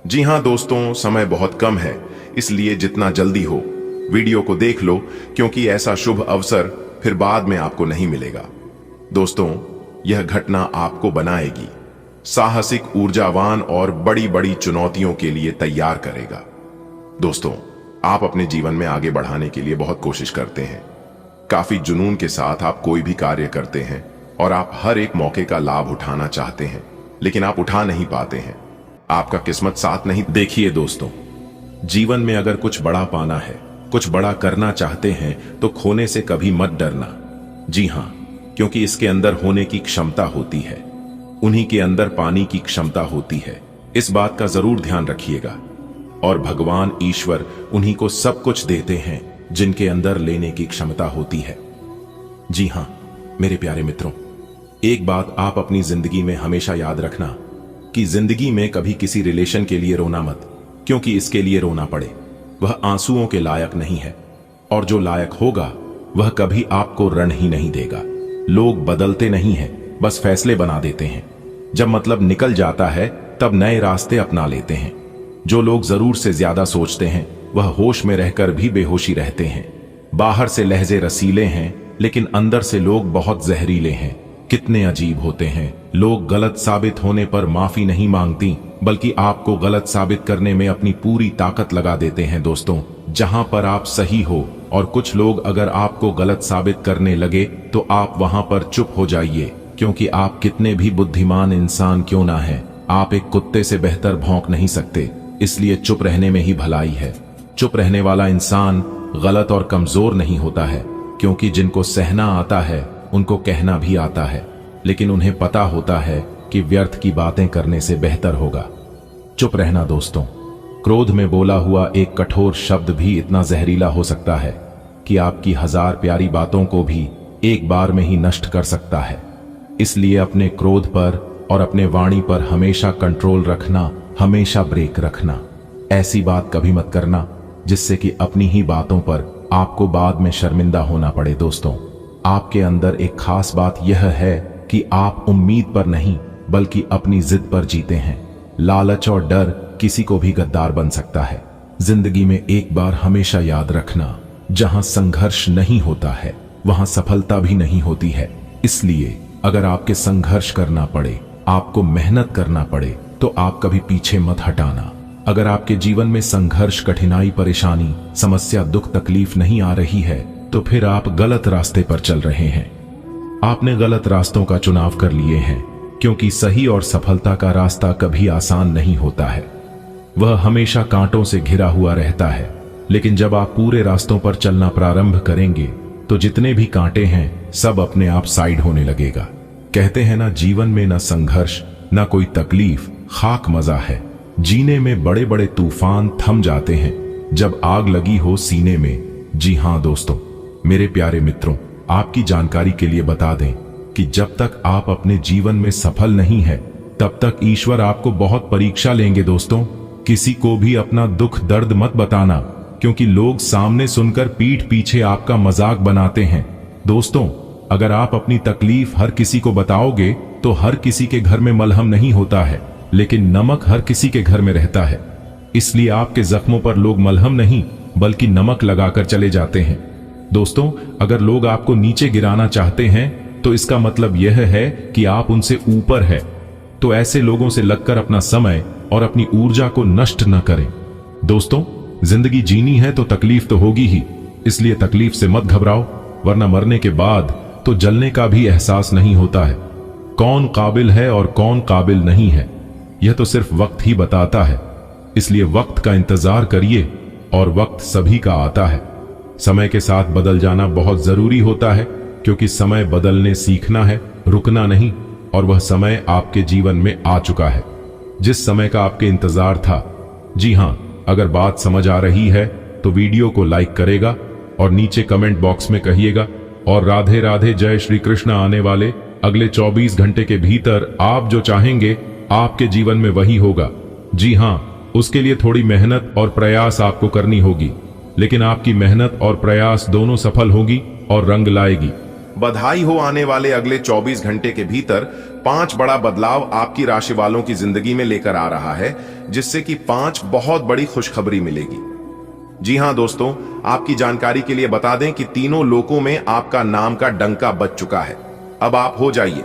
जी हां दोस्तों, समय बहुत कम है, इसलिए जितना जल्दी हो वीडियो को देख लो, क्योंकि ऐसा शुभ अवसर फिर बाद में आपको नहीं मिलेगा। दोस्तों, यह घटना आपको बनाएगी साहसिक, ऊर्जावान और बड़ी बड़ी चुनौतियों के लिए तैयार करेगा। दोस्तों, आप अपने जीवन में आगे बढ़ाने के लिए बहुत कोशिश करते हैं, काफी जुनून के साथ आप कोई भी कार्य करते हैं और आप हर एक मौके का लाभ उठाना चाहते हैं, लेकिन आप उठा नहीं पाते हैं, आपका किस्मत साथ नहीं। देखिए दोस्तों, जीवन में अगर कुछ बड़ा पाना है, कुछ बड़ा करना चाहते हैं, तो खोने से कभी मत डरना। जी हां, क्योंकि इसके अंदर होने की क्षमता होती है, उन्हीं के अंदर पानी की क्षमता होती है। इस बात का जरूर ध्यान रखिएगा। और भगवान ईश्वर उन्हीं को सब कुछ देते हैं जिनके अंदर लेने की क्षमता होती है। जी हां मेरे प्यारे मित्रों, एक बात आप अपनी जिंदगी में हमेशा याद रखना कि जिंदगी में कभी किसी रिलेशन के लिए रोना मत, क्योंकि इसके लिए रोना पड़े वह आंसुओं के लायक नहीं है, और जो लायक होगा वह कभी आपको रण ही नहीं देगा। लोग बदलते नहीं हैं, बस फैसले बना देते हैं। जब मतलब निकल जाता है तब नए रास्ते अपना लेते हैं। जो लोग जरूर से ज्यादा सोचते हैं वह होश में रहकर भी बेहोशी रहते हैं। बाहर से लहजे रसीले हैं लेकिन अंदर से लोग बहुत जहरीले हैं। कितने अजीब होते हैं, लोग गलत साबित होने पर माफी नहीं मांगती बल्कि आपको गलत साबित करने में अपनी पूरी ताकत लगा देते हैं। दोस्तों, जहां पर आप सही हो और कुछ लोग अगर आपको गलत साबित करने लगे तो आप वहां पर चुप हो जाइए, क्योंकि आप कितने भी बुद्धिमान इंसान क्यों ना हैं, आप एक कुत्ते से बेहतर भौंक नहीं सकते। इसलिए चुप रहने में ही भलाई है। चुप रहने वाला इंसान गलत और कमजोर नहीं होता है, क्योंकि जिनको सहना आता है उनको कहना भी आता है, लेकिन उन्हें पता होता है कि व्यर्थ की बातें करने से बेहतर होगा चुप रहना। दोस्तों, क्रोध में बोला हुआ एक कठोर शब्द भी इतना जहरीला हो सकता है कि आपकी 1000 प्यारी बातों को भी एक बार में ही नष्ट कर सकता है। इसलिए अपने क्रोध पर और अपने वाणी पर हमेशा कंट्रोल रखना, हमेशा ब्रेक रखना। ऐसी बात कभी मत करना जिससे कि अपनी ही बातों पर आपको बाद में शर्मिंदा होना पड़े। दोस्तों, आपके अंदर एक खास बात यह है कि आप उम्मीद पर नहीं बल्कि अपनी जिद पर जीते हैं। लालच और डर किसी को भी गद्दार बन सकता है। जिंदगी में एक बार हमेशा याद रखना, जहां संघर्ष नहीं होता है वहां सफलता भी नहीं होती है। इसलिए अगर आपके संघर्ष करना पड़े, आपको मेहनत करना पड़े, तो आप कभी पीछे मत हटाना। अगर आपके जीवन में संघर्ष, कठिनाई, परेशानी, समस्या, दुख, तकलीफ नहीं आ रही है तो फिर आप गलत रास्ते पर चल रहे हैं। आपने गलत रास्तों का चुनाव कर लिए हैं, क्योंकि सही और सफलता का रास्ता कभी आसान नहीं होता है। वह हमेशा कांटों से घिरा हुआ रहता है, लेकिन जब आप पूरे रास्तों पर चलना प्रारंभ करेंगे तो जितने भी कांटे हैं सब अपने आप साइड होने लगेगा। कहते हैं ना, जीवन में ना संघर्ष ना कोई तकलीफ, खाक मजा है। जीने में बड़े बड़े तूफान थम जाते हैं जब आग लगी हो सीने में। जी हां दोस्तों, मेरे प्यारे मित्रों, आपकी जानकारी के लिए बता दें कि जब तक आप अपने जीवन में सफल नहीं है तब तक ईश्वर आपको बहुत परीक्षा लेंगे। दोस्तों, किसी को भी अपना दुख दर्द मत बताना, क्योंकि लोग सामने सुनकर पीठ पीछे आपका मजाक बनाते हैं। दोस्तों, अगर आप अपनी तकलीफ हर किसी को बताओगे तो हर किसी के घर में मलहम नहीं होता है, लेकिन नमक हर किसी के घर में रहता है। इसलिए आपके जख्मों पर लोग मलहम नहीं बल्कि नमक लगाकर चले जाते हैं। दोस्तों, अगर लोग आपको नीचे गिराना चाहते हैं तो इसका मतलब यह है कि आप उनसे ऊपर है। तो ऐसे लोगों से लगकर अपना समय और अपनी ऊर्जा को नष्ट न करें। दोस्तों, जिंदगी जीनी है तो तकलीफ तो होगी ही, इसलिए तकलीफ से मत घबराओ, वरना मरने के बाद तो जलने का भी एहसास नहीं होता है। कौन काबिल है और कौन काबिल नहीं है यह तो सिर्फ वक्त ही बताता है। इसलिए वक्त का इंतजार करिए, और वक्त सभी का आता है। समय के साथ बदल जाना बहुत जरूरी होता है, क्योंकि समय बदलने सीखना है, रुकना नहीं। और वह समय आपके जीवन में आ चुका है, जिस समय का आपके इंतजार था। जी हां, अगर बात समझ आ रही है तो वीडियो को लाइक करेगा और नीचे कमेंट बॉक्स में कहिएगा, और राधे राधे, जय श्री कृष्ण। आने वाले अगले 24 घंटे के भीतर आप जो चाहेंगे आपके जीवन में वही होगा। जी हां, उसके लिए थोड़ी मेहनत और प्रयास आपको करनी होगी, लेकिन आपकी मेहनत और प्रयास दोनों सफल होगी और रंग लाएगी। बधाई हो, आने वाले अगले 24 घंटे के भीतर 5 बड़ा बदलाव आपकी राशि वालों की जिंदगी में लेकर आ रहा है, जिससे कि 5 बहुत बड़ी खुशखबरी मिलेगी। जी हां दोस्तों, आपकी जानकारी के लिए बता दें कि तीनों लोकों में आपका नाम का डंका बज चुका है। अब आप हो जाइए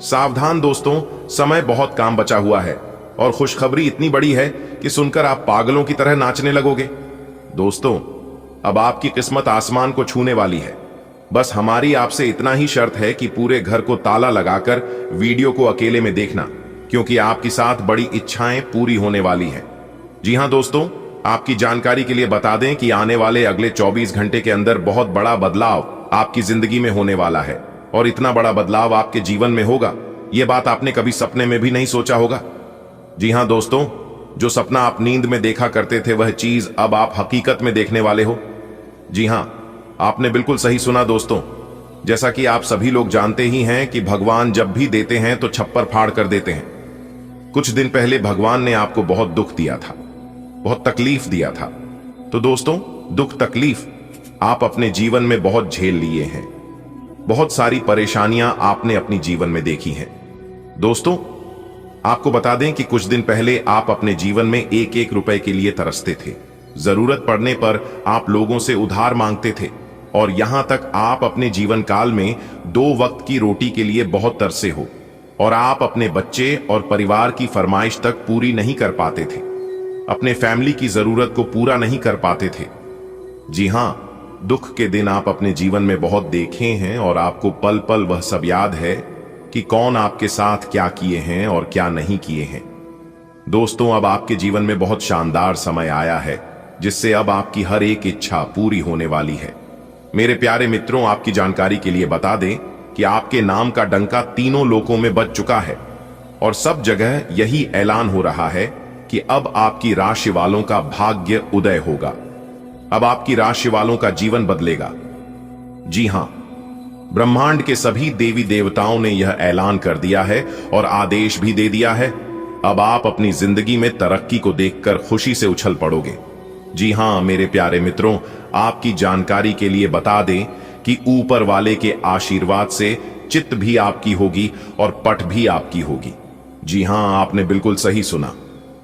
सावधान। दोस्तों, समय बहुत काम बचा हुआ है और खुशखबरी इतनी बड़ी है कि सुनकर आप पागलों की तरह नाचने लगोगे। दोस्तों, अब आपकी किस्मत आसमान को छूने वाली है। बस हमारी आपसे इतना ही शर्त है कि पूरे घर को ताला लगाकर वीडियो को अकेले में देखना, क्योंकि आपके साथ बड़ी इच्छाएं पूरी होने वाली हैं। जी हां दोस्तों, आपकी जानकारी के लिए बता दें कि आने वाले अगले 24 घंटे के अंदर बहुत बड़ा बदलाव आपकी जिंदगी में होने वाला है, और इतना बड़ा बदलाव आपके जीवन में होगा, यह बात आपने कभी सपने में भी नहीं सोचा होगा। जी हां दोस्तों, जो सपना आप नींद में देखा करते थे वह चीज अब आप हकीकत में देखने वाले हो। जी हां, आपने बिल्कुल सही सुना दोस्तों। जैसा कि आप सभी लोग जानते ही हैं कि भगवान जब भी देते हैं तो छप्पर फाड़ कर देते हैं। कुछ दिन पहले भगवान ने आपको बहुत दुख दिया था, बहुत तकलीफ दिया था। तो दोस्तों, दुख तकलीफ आप अपने जीवन में बहुत झेल लिए हैं। बहुत सारी परेशानियां आपने अपनी जीवन में देखी हैं। दोस्तों, आपको बता दें कि कुछ दिन पहले आप अपने जीवन में एक एक रुपए के लिए तरसते थे। जरूरत पड़ने पर आप लोगों से उधार मांगते थे और यहां तक आप अपने जीवन काल में 2 वक्त की रोटी के लिए बहुत तरसे हो और आप अपने बच्चे और परिवार की फरमाइश तक पूरी नहीं कर पाते थे, अपने फैमिली की जरूरत को पूरा नहीं कर पाते थे। जी हां, दुख के दिन आप अपने जीवन में बहुत देखे हैं और आपको पल पल वह सब याद है कि कौन आपके साथ क्या किए हैं और क्या नहीं किए हैं। दोस्तों, अब आपके जीवन में बहुत शानदार समय आया है जिससे अब आपकी हर एक इच्छा पूरी होने वाली है। मेरे प्यारे मित्रों, आपकी जानकारी के लिए बता दें कि आपके नाम का डंका तीनों लोकों में बज चुका है और सब जगह यही ऐलान हो रहा है कि अब आपकी राशि वालों का भाग्य उदय होगा। अब आपकी राशि वालों का जीवन बदलेगा। जी हां, ब्रह्मांड के सभी देवी देवताओं ने यह ऐलान कर दिया है और आदेश भी दे दिया है। अब आप अपनी जिंदगी में तरक्की को देखकर खुशी से उछल पड़ोगे। जी हां मेरे प्यारे मित्रों, आपकी जानकारी के लिए बता दें कि ऊपर वाले के आशीर्वाद से चित्त भी आपकी होगी और पट भी आपकी होगी। जी हां, आपने बिल्कुल सही सुना।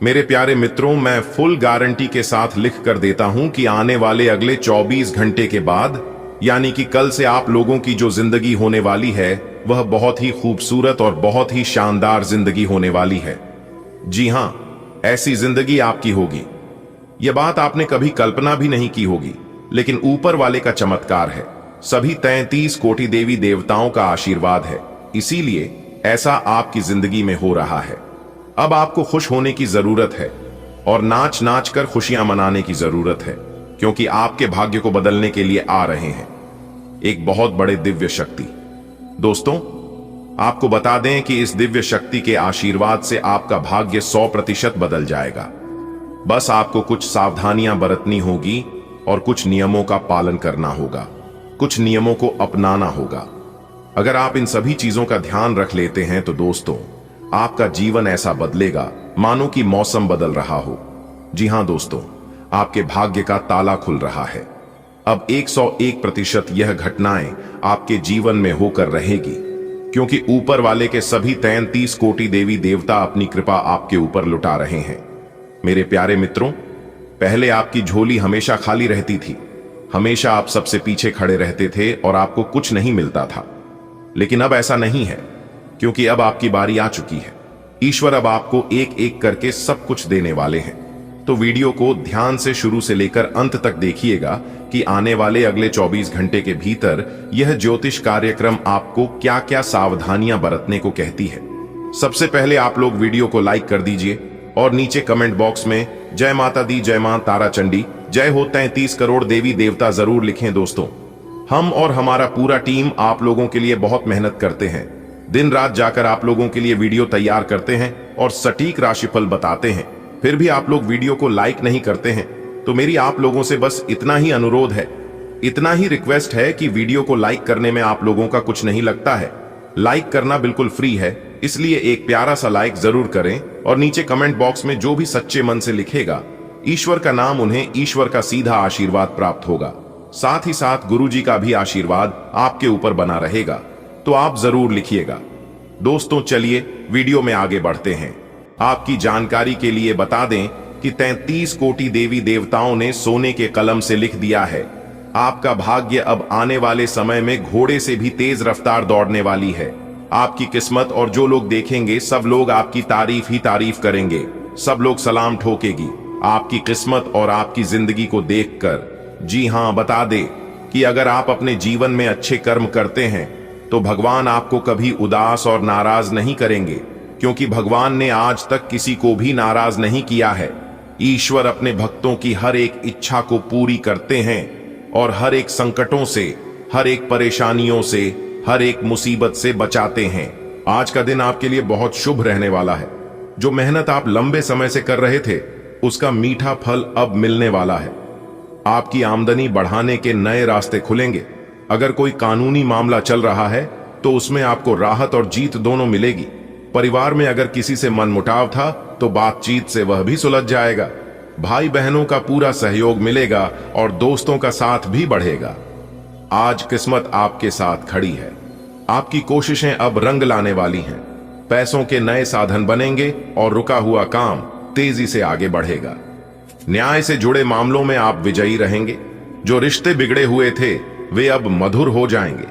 मेरे प्यारे मित्रों, मैं फुल गारंटी के साथ लिख कर देता हूं कि आने वाले अगले 24 घंटे के बाद, यानी कि कल से आप लोगों की जो जिंदगी होने वाली है वह बहुत ही खूबसूरत और बहुत ही शानदार जिंदगी होने वाली है। जी हां, ऐसी जिंदगी आपकी होगी। यह बात आपने कभी कल्पना भी नहीं की होगी, लेकिन ऊपर वाले का चमत्कार है। सभी 33 कोटि देवी देवताओं का आशीर्वाद है, इसीलिए ऐसा आपकी जिंदगी में हो रहा है। अब आपको खुश होने की जरूरत है और नाच नाच कर खुशियां मनाने की जरूरत है, क्योंकि आपके भाग्य को बदलने के लिए आ रहे हैं एक बहुत बड़े दिव्य शक्ति। दोस्तों, आपको बता दें कि इस दिव्य शक्ति के आशीर्वाद से आपका भाग्य 100% बदल जाएगा। बस आपको कुछ सावधानियां बरतनी होगी और कुछ नियमों का पालन करना होगा, कुछ नियमों को अपनाना होगा। अगर आप इन सभी चीजों का ध्यान रख लेते हैं तो दोस्तों, आपका जीवन ऐसा बदलेगा मानो कि मौसम बदल रहा हो। जी हां दोस्तों, आपके भाग्य का ताला खुल रहा है। अब 101% यह घटनाएं आपके जीवन में होकर रहेगी, क्योंकि ऊपर वाले के सभी 33 कोटि देवी देवता अपनी कृपा आपके ऊपर लुटा रहे हैं। मेरे प्यारे मित्रों, पहले आपकी झोली हमेशा खाली रहती थी, हमेशा आप सबसे पीछे खड़े रहते थे और आपको कुछ नहीं मिलता था। लेकिन अब ऐसा नहीं है, क्योंकि अब आपकी बारी आ चुकी है। ईश्वर अब आपको एक एक करके सब कुछ देने वाले हैं। तो वीडियो को ध्यान से शुरू से लेकर अंत तक देखिएगा कि आने वाले अगले 24 घंटे के भीतर यह ज्योतिष कार्यक्रम आपको क्या क्या सावधानियां बरतने को कहती है। सबसे पहले आप लोग वीडियो को लाइक कर दीजिए और नीचे कमेंट बॉक्स में जय माता दी, जय मां तारा चंडी, जय हो 33 करोड़ देवी देवता जरूर लिखें। दोस्तों, हम और हमारा पूरा टीम आप लोगों के लिए बहुत मेहनत करते हैं। दिन रात जाकर आप लोगों के लिए वीडियो तैयार करते हैं और सटीक राशिफल बताते हैं। फिर भी आप लोग वीडियो को लाइक नहीं करते हैं। तो मेरी आप लोगों से बस इतना ही अनुरोध है, इतना ही रिक्वेस्ट है कि वीडियो को लाइक करने में आप लोगों का कुछ नहीं लगता है। लाइक करना बिल्कुल फ्री है, इसलिए एक प्यारा सा लाइक जरूर करें और नीचे कमेंट बॉक्स में जो भी सच्चे मन से लिखेगा ईश्वर का नाम, उन्हें ईश्वर का सीधा आशीर्वाद प्राप्त होगा। साथ ही साथ गुरु जी का भी आशीर्वाद आपके ऊपर बना रहेगा। तो आप जरूर लिखिएगा। दोस्तों, चलिए वीडियो में आगे बढ़ते हैं। आपकी जानकारी के लिए बता दें कि 33 कोटि देवी देवताओं ने सोने के कलम से लिख दिया है, आपका भाग्य अब आने वाले समय में घोड़े से भी तेज रफ्तार दौड़ने वाली है। आपकी किस्मत और जो लोग देखेंगे सब लोग आपकी तारीफ ही तारीफ करेंगे, सब लोग सलाम ठोकेगी आपकी किस्मत और आपकी जिंदगी को देखकर। जी हां, बता दे कि अगर आप अपने जीवन में अच्छे कर्म करते हैं तो भगवान आपको कभी उदास और नाराज नहीं करेंगे, क्योंकि भगवान ने आज तक किसी को भी नाराज नहीं किया है। ईश्वर अपने भक्तों की हर एक इच्छा को पूरी करते हैं और हर एक संकटों से, हर एक परेशानियों से, हर एक मुसीबत से बचाते हैं। आज का दिन आपके लिए बहुत शुभ रहने वाला है। जो मेहनत आप लंबे समय से कर रहे थे, उसका मीठा फल अब मिलने वाला है। आपकी आमदनी बढ़ाने के नए रास्ते खुलेंगे। अगर कोई कानूनी मामला चल रहा है तो उसमें आपको राहत और जीत दोनों मिलेगी। परिवार में अगर किसी से मनमुटाव था तो बातचीत से वह भी सुलझ जाएगा। भाई बहनों का पूरा सहयोग मिलेगा और दोस्तों का साथ भी बढ़ेगा। आज किस्मत आपके साथ खड़ी है। आपकी कोशिशें अब रंग लाने वाली हैं। पैसों के नए साधन बनेंगे और रुका हुआ काम तेजी से आगे बढ़ेगा। न्याय से जुड़े मामलों में आप विजयी रहेंगे। जो रिश्ते बिगड़े हुए थे वे अब मधुर हो जाएंगे।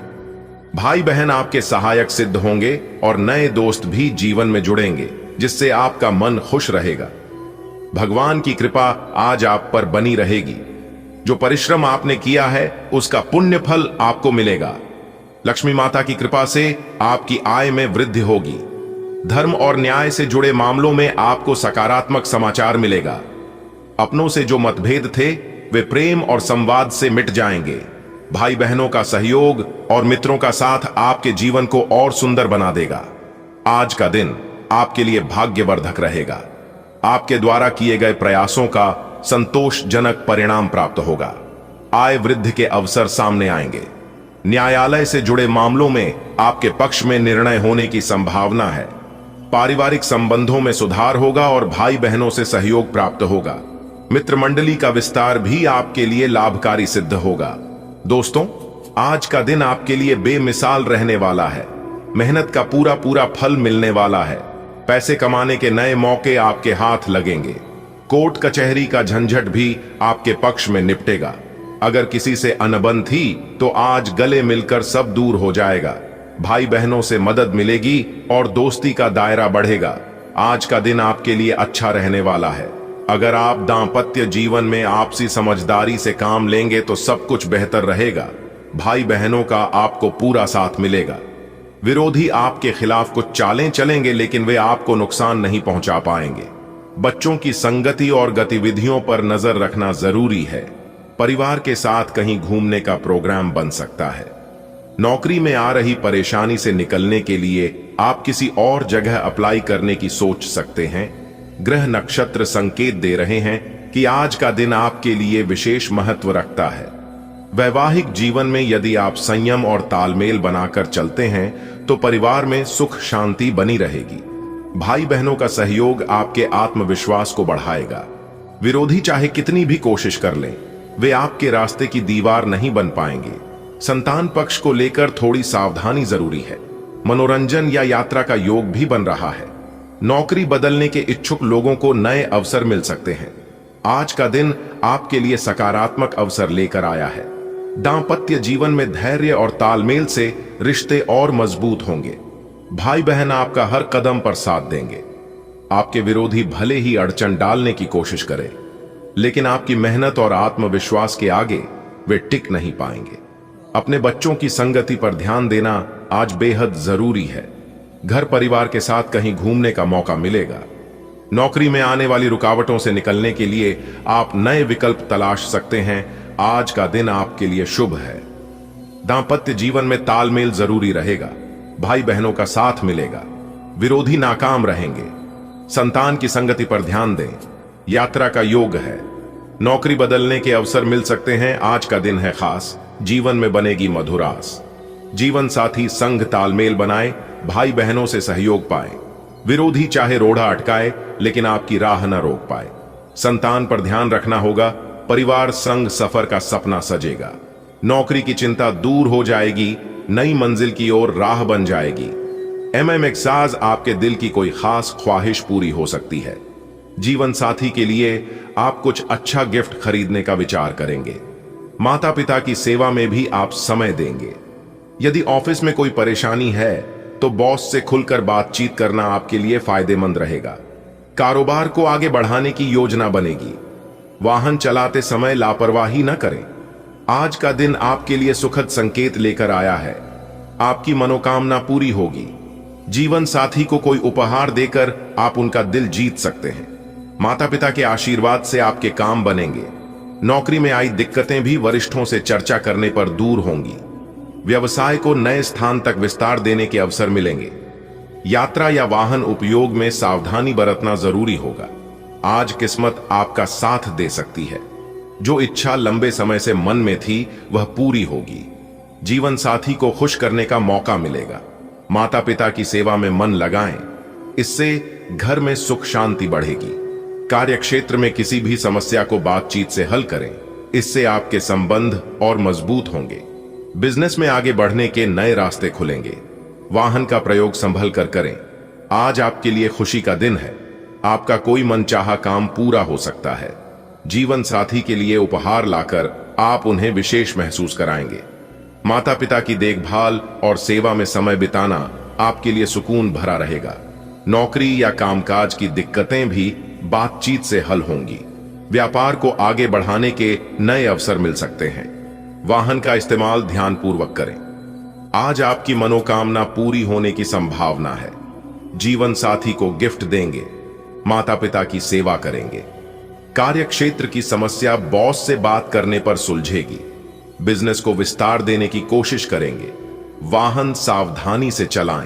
भाई बहन आपके सहायक सिद्ध होंगे और नए दोस्त भी जीवन में जुड़ेंगे, जिससे आपका मन खुश रहेगा। भगवान की कृपा आज आप पर बनी रहेगी। जो परिश्रम आपने किया है उसका पुण्य फल आपको मिलेगा। लक्ष्मी माता की कृपा से आपकी आय में वृद्धि होगी। धर्म और न्याय से जुड़े मामलों में आपको सकारात्मक समाचार मिलेगा। अपनों से जो मतभेद थे वे प्रेम और संवाद से मिट जाएंगे। भाई बहनों का सहयोग और मित्रों का साथ आपके जीवन को और सुंदर बना देगा। आज का दिन आपके लिए भाग्यवर्धक रहेगा। आपके द्वारा किए गए प्रयासों का संतोषजनक परिणाम प्राप्त होगा। आय वृद्धि के अवसर सामने आएंगे। न्यायालय से जुड़े मामलों में आपके पक्ष में निर्णय होने की संभावना है। पारिवारिक संबंधों में सुधार होगा और भाई बहनों से सहयोग प्राप्त होगा। मित्र मंडली का विस्तार भी आपके लिए लाभकारी सिद्ध होगा। दोस्तों, आज का दिन आपके लिए बेमिसाल रहने वाला है। मेहनत का पूरा फल मिलने वाला है। पैसे कमाने के नए मौके आपके हाथ लगेंगे। कोर्ट कचहरी का झंझट भी आपके पक्ष में निपटेगा। अगर किसी से अनबन थी तो आज गले मिलकर सब दूर हो जाएगा। भाई बहनों से मदद मिलेगी और दोस्ती का दायरा बढ़ेगा। आज का दिन आपके लिए अच्छा रहने वाला है। अगर आप दांपत्य जीवन में आपसी समझदारी से काम लेंगे तो सब कुछ बेहतर रहेगा। भाई बहनों का आपको पूरा साथ मिलेगा। विरोधी आपके खिलाफ कुछ चालें चलेंगे लेकिन वे आपको नुकसान नहीं पहुंचा पाएंगे। बच्चों की संगति और गतिविधियों पर नजर रखना जरूरी है। परिवार के साथ कहीं घूमने का प्रोग्राम बन सकता है। नौकरी में आ रही परेशानी से निकलने के लिए आप किसी और जगह अप्लाई करने की सोच सकते हैं। ग्रह नक्षत्र संकेत दे रहे हैं कि आज का दिन आपके लिए विशेष महत्व रखता है। वैवाहिक जीवन में यदि आप संयम और तालमेल बनाकर चलते हैं तो परिवार में सुख शांति बनी रहेगी। भाई बहनों का सहयोग आपके आत्मविश्वास को बढ़ाएगा। विरोधी चाहे कितनी भी कोशिश कर लें, वे आपके रास्ते की दीवार नहीं बन पाएंगे। संतान पक्ष को लेकर थोड़ी सावधानी जरूरी है। मनोरंजन या यात्रा का योग भी बन रहा है। नौकरी बदलने के इच्छुक लोगों को नए अवसर मिल सकते हैं। आज का दिन आपके लिए सकारात्मक अवसर लेकर आया है। दांपत्य जीवन में धैर्य और तालमेल से रिश्ते और मजबूत होंगे। भाई बहन आपका हर कदम पर साथ देंगे। आपके विरोधी भले ही अड़चन डालने की कोशिश करें, लेकिन आपकी मेहनत और आत्मविश्वास के आगे वे टिक नहीं पाएंगे। अपने बच्चों की संगति पर ध्यान देना आज बेहद जरूरी है। घर परिवार के साथ कहीं घूमने का मौका मिलेगा। नौकरी में आने वाली रुकावटों से निकलने के लिए आप नए विकल्प तलाश सकते हैं। आज का दिन आपके लिए शुभ है। दांपत्य जीवन में तालमेल जरूरी रहेगा। भाई बहनों का साथ मिलेगा। विरोधी नाकाम रहेंगे। संतान की संगति पर ध्यान दें। यात्रा का योग है। नौकरी बदलने के अवसर मिल सकते हैं। आज का दिन है खास। जीवन में बनेगी मधुरास। जीवन साथी संग तालमेल बनाए, भाई बहनों से सहयोग पाए। विरोधी चाहे रोड़ा अटकाए लेकिन आपकी राह न रोक पाए। संतान पर ध्यान रखना होगा। परिवार संग सफर का सपना सजेगा। नौकरी की चिंता दूर हो जाएगी। नई मंजिल की ओर राह बन जाएगी। एमएमएक्साज आपके दिल की कोई खास ख्वाहिश पूरी हो सकती है। जीवन साथी के लिए आप कुछ अच्छा गिफ्ट खरीदने का विचार करेंगे। माता पिता की सेवा में भी आप समय देंगे। यदि ऑफिस में कोई परेशानी है तो बॉस से खुलकर बातचीत करना आपके लिए फायदेमंद रहेगा। कारोबार को आगे बढ़ाने की योजना बनेगी। वाहन चलाते समय लापरवाही न करें। आज का दिन आपके लिए सुखद संकेत लेकर आया है। आपकी मनोकामना पूरी होगी। जीवन साथी को कोई उपहार देकर आप उनका दिल जीत सकते हैं। माता पिता के आशीर्वाद से आपके काम बनेंगे। नौकरी में आई दिक्कतें भी वरिष्ठों से चर्चा करने पर दूर होंगी। व्यवसाय को नए स्थान तक विस्तार देने के अवसर मिलेंगे। यात्रा या वाहन उपयोग में सावधानी बरतना जरूरी होगा। आज किस्मत आपका साथ दे सकती है। जो इच्छा लंबे समय से मन में थी वह पूरी होगी। जीवन साथी को खुश करने का मौका मिलेगा। माता पिता की सेवा में मन लगाएं, इससे घर में सुख शांति बढ़ेगी। कार्यक्षेत्र में किसी भी समस्या को बातचीत से हल करें, इससे आपके संबंध और मजबूत होंगे। बिजनेस में आगे बढ़ने के नए रास्ते खुलेंगे। वाहन का प्रयोग संभल कर करें। आज आपके लिए खुशी का दिन है। आपका कोई मनचाहा काम पूरा हो सकता है। जीवन साथी के लिए उपहार लाकर आप उन्हें विशेष महसूस कराएंगे। माता पिता की देखभाल और सेवा में समय बिताना आपके लिए सुकून भरा रहेगा। नौकरी या कामकाज की दिक्कतें भी बातचीत से हल होंगी। व्यापार को आगे बढ़ाने के नए अवसर मिल सकते हैं। वाहन का इस्तेमाल ध्यानपूर्वक करें। आज आपकी मनोकामना पूरी होने की संभावना है। जीवन साथी को गिफ्ट देंगे। माता पिता की सेवा करेंगे। कार्यक्षेत्र की समस्या बॉस से बात करने पर सुलझेगी। बिजनेस को विस्तार देने की कोशिश करेंगे। वाहन सावधानी से चलाएं।